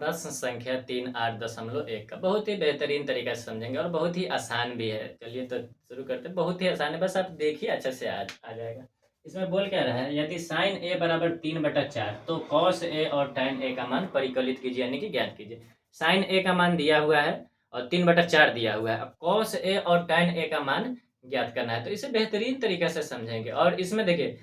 प्रश्न संख्या 3 8.1 का बहुत ही बेहतरीन तरीका से समझेंगे और बहुत ही आसान भी है। चलिए तो शुरू करते हैं। बहुत ही आसान है, बस आप देखिए अच्छे से आ जाएगा। इसमें बोल क्या रहा है, यदि साइन ए बराबर 3/4 तो कॉस ए और tan ए का मान परिकलित कीजिए, यानी कि ज्ञात कीजिए। साइन ए का मान दिया हुआ है और 3/4 दिया हुआ है। अब कॉस ए और tan ए का मान ज्ञात करना है, तो इसे बेहतरीन तरीके से समझेंगे। और इसमें देखिए,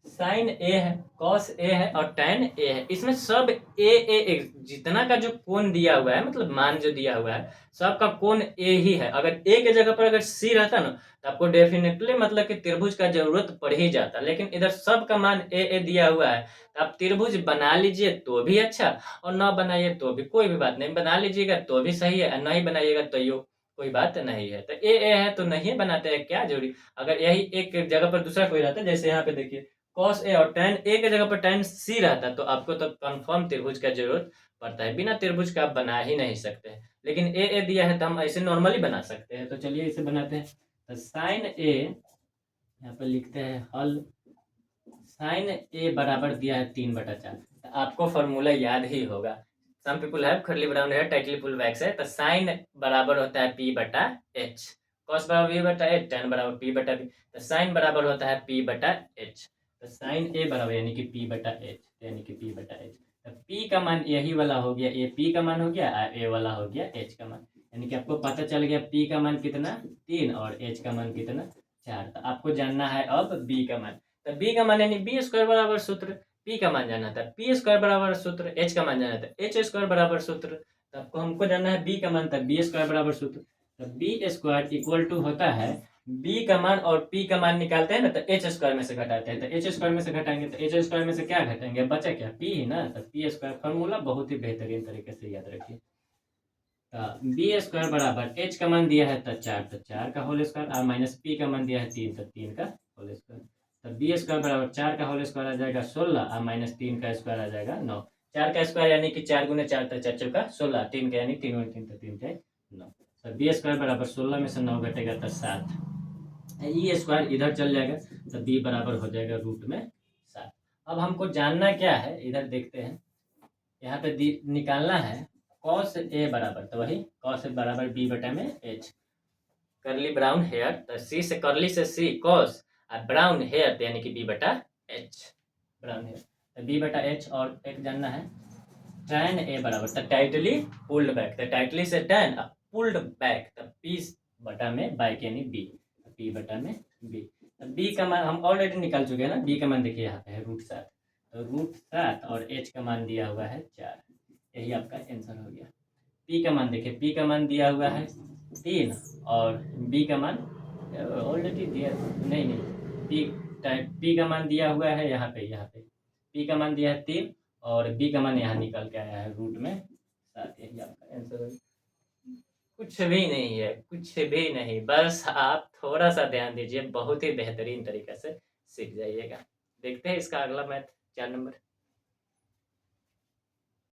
साइन ए है, कॉस ए है और tan ए है। इसमें सब ए जितना का जो कोण दिया हुआ है, मतलब मान जो दिया हुआ है, सबका कोण ए ही है। अगर ए के जगह पर अगर सी रहता ना, तो आपको डेफिनेटली मतलब कि त्रिभुज का जरूरत पड़ ही जाता। लेकिन इधर सब का मान ए दिया हुआ है, तो आप त्रिभुज बना लीजिए तो भी अच्छा, और ना बनाइए तो भी कोई भी बात नहीं। बना लीजिएगा तो भी सही है, और नहीं बनाइएगा तो यो कोई बात नहीं है। तो ए है तो नहीं बनाते हैं, क्या जरूरी। अगर यही एक जगह पर दूसरा कोई रहता, जैसे यहाँ पे देखिए कॉस ए और tan ए की जगह पर tan सी रहता, तो आपको तो कंफर्म त्रिभुज का जरूरत पड़ता है। बिना त्रिभुज का आप बना ही नहीं सकते हैं। लेकिन ए दिया है तो हम ऐसे नॉर्मली बना सकते हैं। तो चलिए इसे बनाते हैं। तो साइन ए, यहाँ पर लिखते हैं हल। साइन ए बराबर दिया है 3/4। तो आपको फॉर्मूला याद ही होगा। Some people have curly brown hair tightly pull wax है। तो साइन बराबर होता है p/h, कॉस बराबर v/h, tan बराबर p/b। तो साइन बराबर होता है p/h। तो साइन ए बराबर यानी कि p/h, यानी कि p/h। तो p का मान यही वाला हो गया, ये p का मान हो गया, a वाला हो गया h का मान। यानी कि आपको पता चल गया p का मान कितना 3 और h का मान कितना 4। तो आपको जानना है अब b का मान। तो b का मान यानी b² बराबर सूत्र। p का मान जानना था p² बराबर सूत्र। h का मान जानना था h² बराबर सूत्र। तो आपको हमको जानना है b का मान, था b² बराबर सूत्र। तो b² इक्वल टू होता है b का मान और p का मान निकालते हैं ना, तो h² में से घटाते हैं। तो h² में से घटाएंगे तो h² में से क्या घटाएंगे, बचा क्या p ही ना। तो p²। फॉर्मूला बहुत ही बेहतरीन तरीके से याद रखिए। b² बराबर h का मान दिया है तो 4, तो 4 का होल स्क्वायर, और माइनस p का मान दिया है 3, तो 3 का होल स्क्वायर। तो b² बराबर 4 का होल स्क्वायर आ जाएगा 16, और माइनस 3 का स्क्वायर आ जाएगा 9। 4 का स्क्वायर यानी कि 4 गुने 4 तो 4 चौका 16, 3 का यानी 3 गुने 3 तो 3 का 9। तो b² बराबर 16 में से 9 घटेगा तो 7। e² इधर चल जाएगा तो b बराबर हो जाएगा √7। अब हमको जानना क्या है, इधर देखते हैं। यहाँ पे निकालना है कॉस ए बराबर, तो वही कॉस ए बराबर b/h। करली ब्राउन हेयर, तो सी से करली से सी कॉस, और ब्राउन हेयर तो यानी कि b/h ब्राउन हेयर। तो b/h, और एक जानना है tan ए बराबर, तो टाइटली पुल्ड बैक। तो टाइटली से tan पुल्ड बैक, तो p बैक यानी b, p/b। b का मान हम ऑलरेडी निकाल चुके हैं ना। b का मान देखिए यहाँ पे है √7। तो √7 और h का मान दिया हुआ है 4। यही आपका आंसर हो गया। p का मान देखिए, p का मान दिया हुआ है 3 और b का मान ऑलरेडी दिया नहीं, p का मान दिया हुआ है यहाँ पे p का मान दिया है 3 और b का मान यहाँ निकल के आया है √7। यही आपका आंसर है। कुछ भी नहीं है, कुछ भी नहीं। बस आप थोड़ा सा ध्यान दीजिए, बहुत ही बेहतरीन तरीके से सीख जाइएगा। देखते हैं इसका अगला मैथ 4 नंबर।